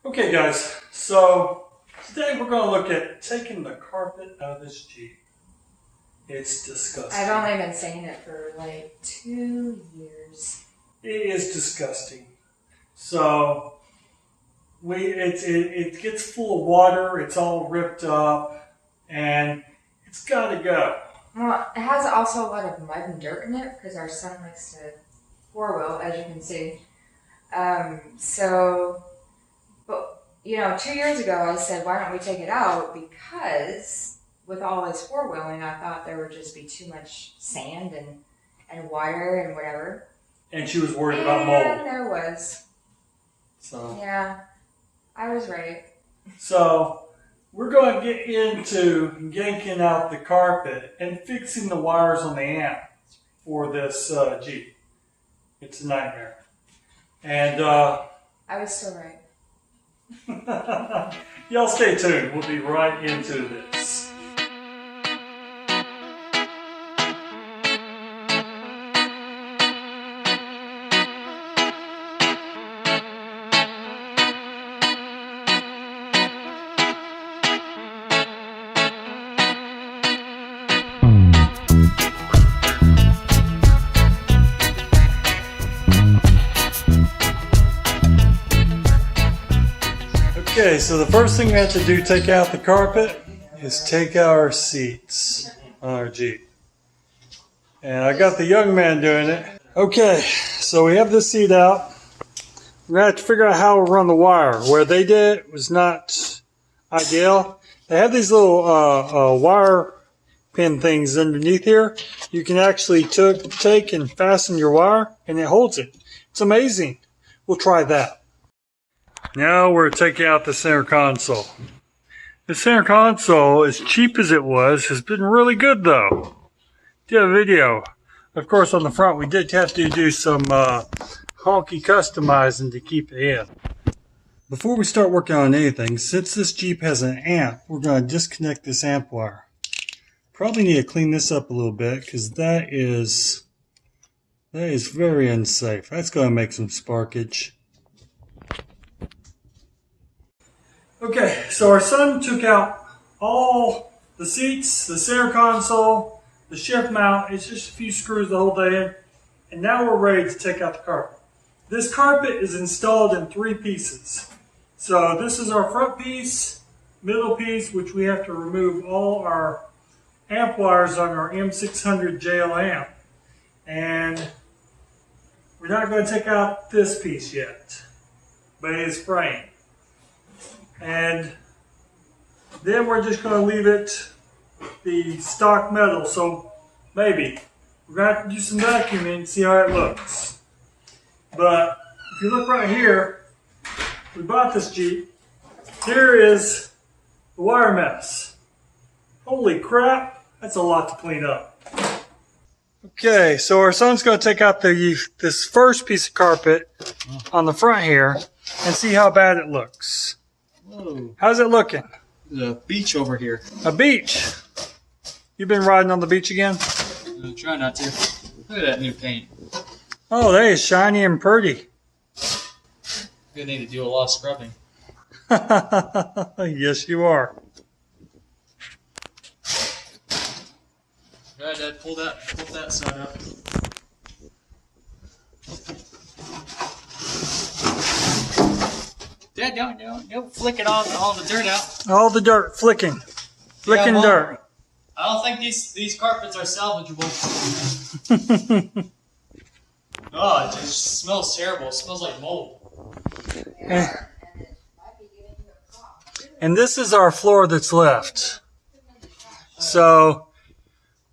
Okay guys, so today we're going to look at taking the carpet out of this Jeep. It's disgusting. I've only been saying it for like 2 years. It is disgusting. So it gets full of water, it's all ripped up, and it's got to go. Well, it has also a lot of mud and dirt in it because our son likes to four-wheel, as you can see. But 2 years ago I said, why don't we take it out? Because with all this four-wheeling, I thought there would just be too much sand and water and whatever. And she was worried about mold. And there was. So yeah, I was right. So we're going to get into yanking out the carpet and fixing the wires on the amp for this Jeep. It's a nightmare. And I was still right. y'all stay tuned. We'll be right into this. Okay, so the first thing we have to do to take out the carpet is take out our seats on our Jeep. And I got the young man doing it. Okay, so we have this seat out. We're going to have to figure out how to run the wire. Where they did it was not ideal. They have these little wire pin things underneath here. You can actually take and fasten your wire, and it holds it. It's amazing. We'll try that. Now we're taking out the center console. The center console, as cheap as it was, has been really good though. Did a video. Of course, on the front we did have to do some honky customizing to keep it in. Before we start working on anything, since this Jeep has an amp, we're going to disconnect this amp wire. Probably need to clean this up a little bit because that is very unsafe. That's going to make some sparkage. Okay, so our son took out all the seats, the center console, the shift mount. It's just a few screws to hold that in. And now we're ready to take out the carpet. This carpet is installed in 3 pieces. So this is our front piece, middle piece, which we have to remove all our amp wires on our M600 JL amp. And we're not going to take out this piece yet, but it is framed. And then we're just going to leave it the stock metal. So maybe we're going to have to do some vacuuming and see how it looks. But if you look right here, we bought this Jeep. Here is the wire mess. Holy crap, that's a lot to clean up. Okay, so our son's going to take out this first piece of carpet on the front here and see how bad it looks. Whoa. How's it looking? There's a beach over here. A beach? You've been riding on the beach again? Try not to. Look at that new paint. Oh, that is shiny and pretty. Gonna need to do a lot of scrubbing. Yes, you are. Go ahead, Dad. Pull that side up. Dad, don't flick it all the dirt out. All the dirt, flicking dirt. I don't think these carpets are salvageable. Oh, it just smells terrible. It smells like mold. And this is our floor that's left. So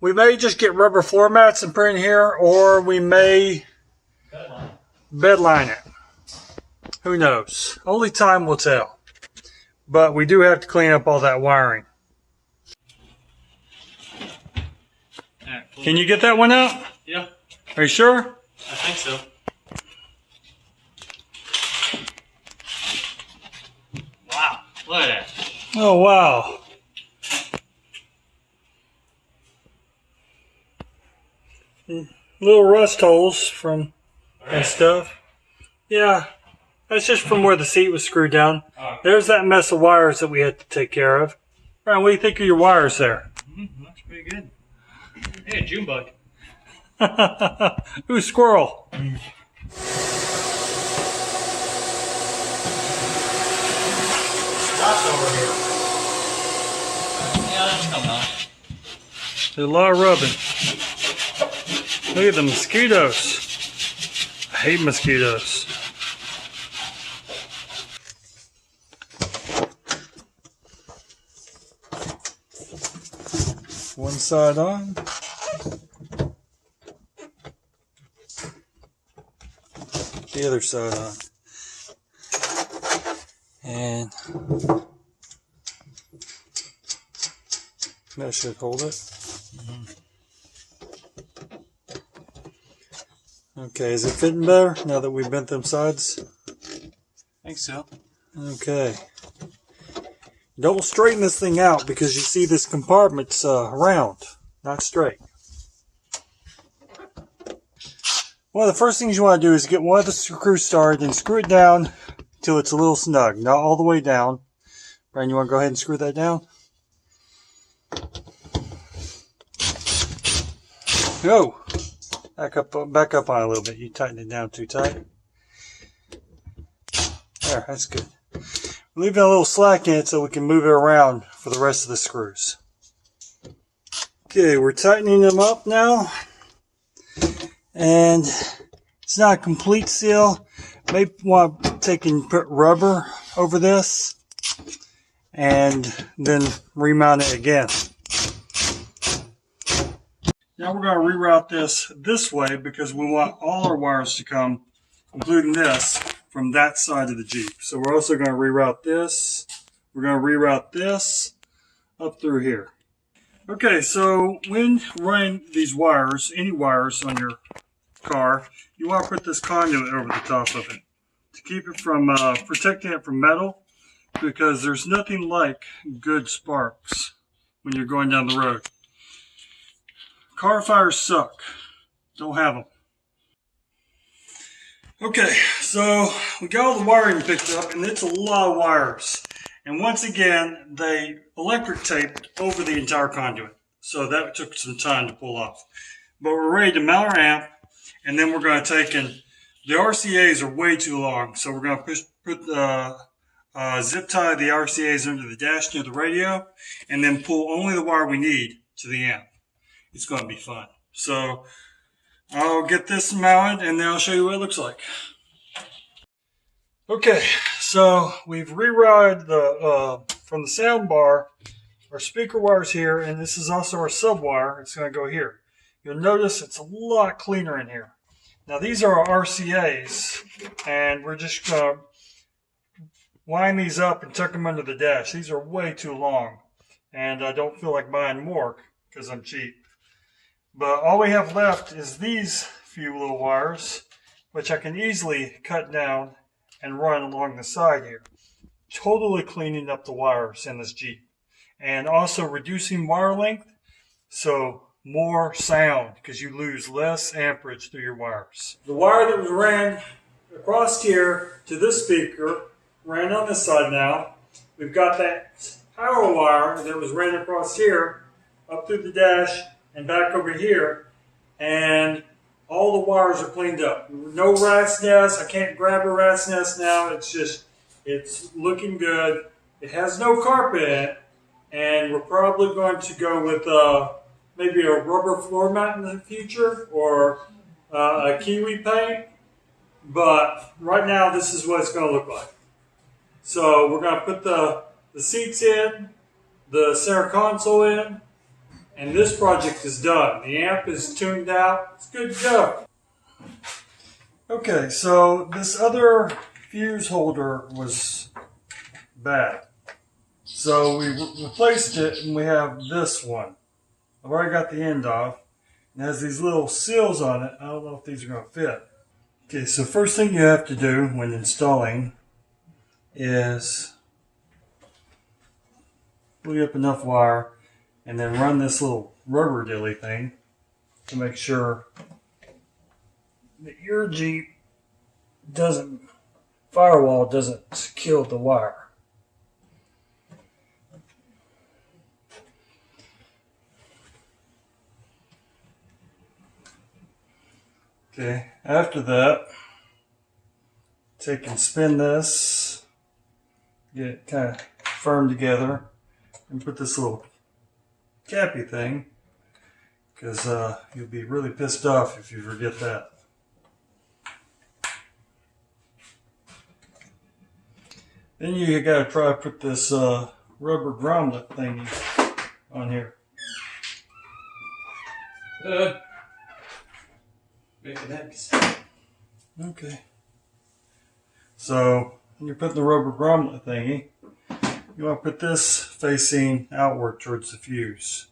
we may just get rubber floor mats and put in here, or we may bedline it. Who knows? Only time will tell. But we do have to clean up all that wiring. Can you get that one out? Yeah. Are you sure? I think so. Wow. Look at that. Oh, wow. Little rust holes from and stuff. Yeah. That's just from where the seat was screwed down. There's that mess of wires that we had to take care of. Brian, what do you think of your wires there? Looks pretty good. Hey, a June bug. Ooh, squirrel. Scott's over here. Yeah, that's coming on. There's a lot of rubbing. Look at the mosquitoes. I hate mosquitoes. One side on. The other side on. And that should hold it. Okay, is it fitting better now that we bent them sides? I think so. Okay. Don't straighten this thing out because you see this compartment's round, not straight. One of the first things you want to do is get one of the screws started and screw it down till it's a little snug, not all the way down. Brian, you want to go ahead and screw that down? Go. Back up on it a little bit. You tighten it down too tight. There, that's good. Leave a little slack in it so we can move it around for the rest of the screws. Okay, we're tightening them up now. And it's not a complete seal. Maybe want to take and put rubber over this and then remount it again. Now we're going to reroute this way because we want all our wires to come, including this, from that side of the Jeep. So we're also going to reroute this. We're going to reroute this up through here. Okay, so when running these wires, any wires on your car, you want to put this conduit over the top of it to keep it from protecting it from metal, because there's nothing like good sparks when you're going down the road. Car fires suck. Don't have them. Okay, so we got all the wiring picked up, and it's a lot of wires. And once again, they electric taped over the entire conduit. So that took some time to pull off. But we're ready to mount our amp, and then we're going to take in, the RCAs are way too long, so we're going to put the zip tie the RCAs under the dash near the radio, and then pull only the wire we need to the amp. It's going to be fun. So I'll get this mounted and then I'll show you what it looks like. Okay, so we've rerouted from the sound bar our speaker wires here, and this is also our sub wire. It's going to go here. You'll notice it's a lot cleaner in here. Now these are our RCAs, and we're just going to wind these up and tuck them under the dash. These are way too long, and I don't feel like buying more because I'm cheap. But all we have left is these few little wires, which I can easily cut down and run along the side here. Totally cleaning up the wires in this Jeep. And also reducing wire length, so more sound, because you lose less amperage through your wires. The wire that was ran across here to this speaker ran on this side now. We've got that power wire that was ran across here, up through the dash, and back over here, and all the wires are cleaned up. No rat's nest. I can't grab a rat's nest now. It's looking good. It has no carpet in it, and we're probably going to go with maybe a rubber floor mat in the future, or a kiwi paint. But right now, this is what it's going to look like. So we're going to put the seats in, the center console in, and this project is done. The amp is tuned out. It's good to go. Okay, so this other fuse holder was bad. So we replaced it, and we have this one. I've already got the end off. It has these little seals on it. I don't know if these are going to fit. Okay, so first thing you have to do when installing is pull up enough wire and then run this little rubber dilly thing to make sure that your Jeep doesn't firewall doesn't kill the wire. Okay, after that, take and spin this, get it kind of firm together, and put this little cappy thing, because you'll be really pissed off if you forget that. Then you gotta try to put this rubber grommet thingy on here. Making eggs. Okay. So when you're putting the rubber grommet thingy, you want to put this facing outward towards the fuse.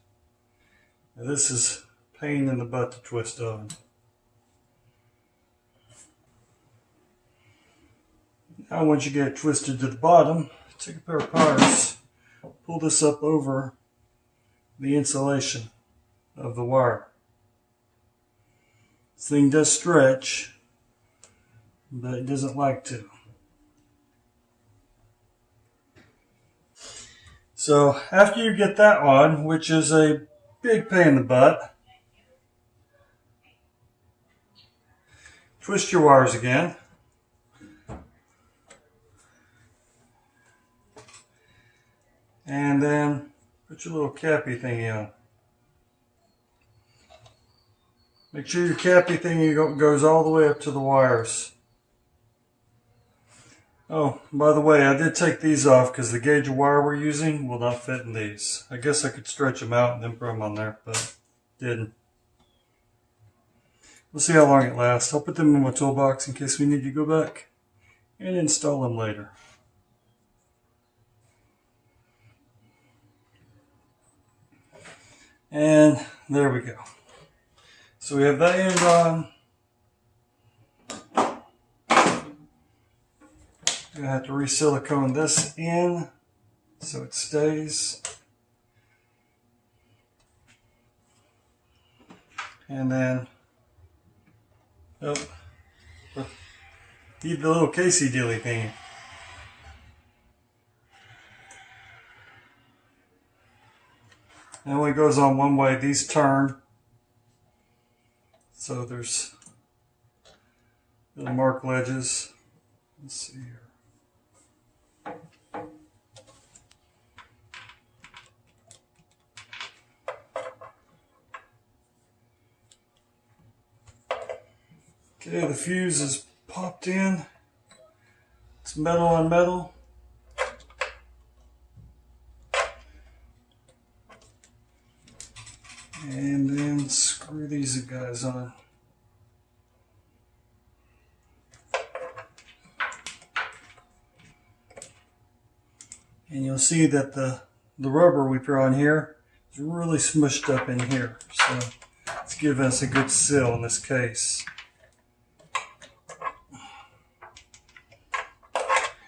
Now this is a pain in the butt to twist on. Now once you get it twisted to the bottom, take a pair of pliers, pull this up over the insulation of the wire. This thing does stretch, but it doesn't like to. So after you get that on, which is a big pain in the butt, twist your wires again. And then put your little cappy thingy on. Make sure your cappy thingy goes all the way up to the wires. Oh, by the way, I did take these off because the gauge of wire we're using will not fit in these. I guess I could stretch them out and then put them on there, but didn't. We'll see how long it lasts. I'll put them in my toolbox in case we need to go back and install them later. And there we go. So we have that end on. I'm going to have to re-silicone this in so it stays. And then, need the little Casey dilly thing. It only goes on one way. These turn. So there's little mark ledges. Let's see here. Okay, the fuse is popped in. It's metal on metal. And then screw these guys on. And you'll see that the rubber we put on here is really smushed up in here. So it's giving us a good seal in this case.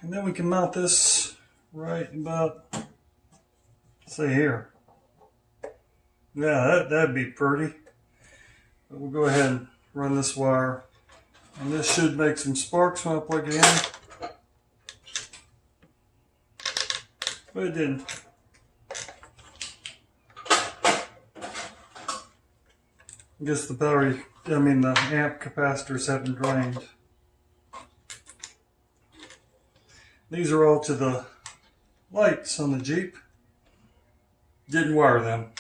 And then we can mount this right about, say here. Yeah, that'd be pretty. But we'll go ahead and run this wire. And this should make some sparks when I plug it in. But it didn't. I guess the amp capacitors haven't drained. These are all to the lights on the Jeep. Didn't wire them.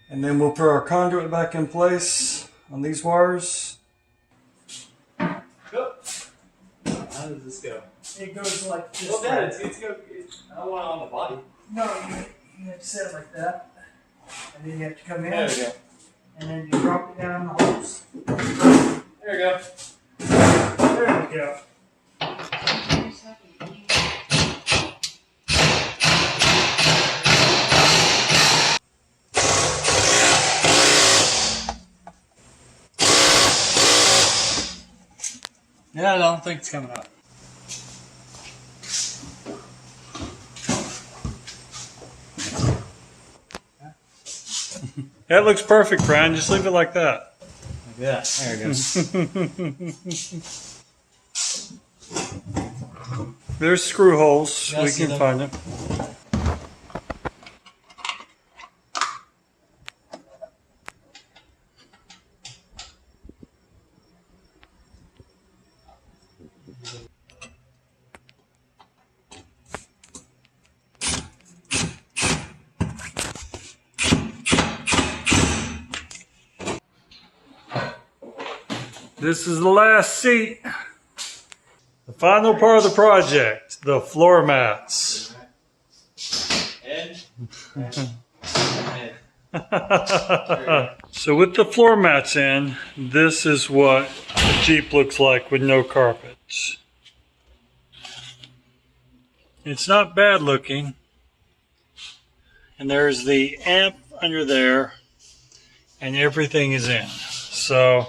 And then we'll put our conduit back in place on these wires. How does this go? It goes like this. Well, Dad, it's go. I don't want it on the body. No, you have to set it like that. And then you have to come in. There we go. And then you drop it down the holes. There we go. There we go. Yeah, I don't think it's coming up. That looks perfect, Brian. Just leave it like that. Like that. There it goes. There's screw holes. Yeah, I We see can them. find them. This is the last seat. The final part of the project, the floor mats. Ed? So with the floor mats in, this is what the Jeep looks like with no carpets. It's not bad looking. And there's the amp under there, and everything is in. So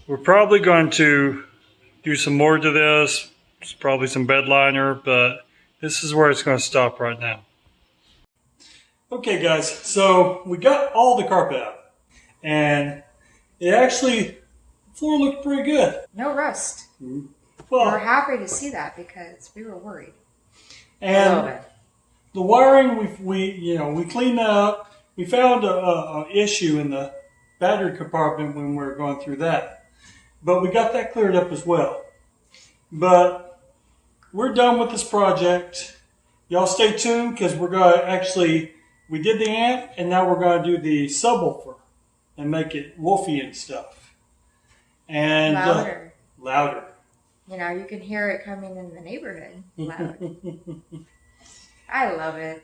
we're probably going to do some more to this. It's probably some bed liner, but this is where it's going to stop right now. Okay guys, so we got all the carpet out, and it actually, the floor looked pretty good. No rust. Well, We're happy to see that because we were worried. A and little bit. the wiring, we cleaned that up. We found a issue in the battery compartment when we were going through that. But we got that cleared up as well. But we're done with this project. Y'all stay tuned because we're going to actually, we did the amp and now we're going to do the subwoofer and make it woofy and stuff. And Louder. Louder. You know, you can hear it coming in the neighborhood. Loud. I love it.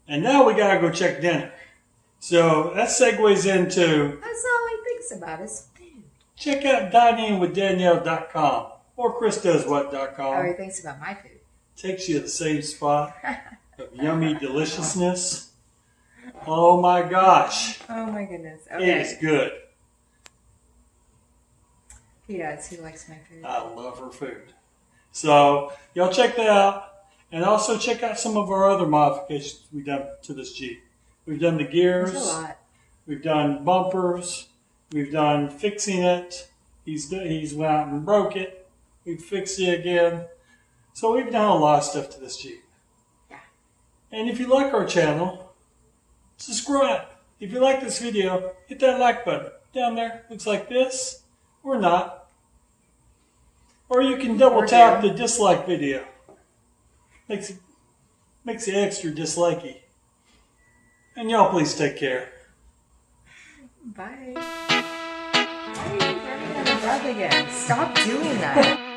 And now we got to go check dinner. So that segues into, That's all he thinks about is food. check out diningwithdanielle.com or chrisdoeswhat.com. Oh, he thinks about my food. Takes you to the same spot of yummy deliciousness. Oh my gosh. Oh my goodness. It Okay. is good. He does. He likes my food. I love her food. So y'all check that out. And also check out some of our other modifications we've done to this Jeep. We've done the gears. There's a lot. We've done bumpers. We've done fixing it. He's went out and broke it. We've fixed it again. So we've done a lot of stuff to this Jeep. Yeah. And if you like our channel, subscribe. If you like this video, hit that like button. Down there, looks like this, or not. Or you can double Or tap do. the dislike video. Makes it extra dislikey. And y'all please take care. Bye. Why are you grabbing my breath again? Stop doing that.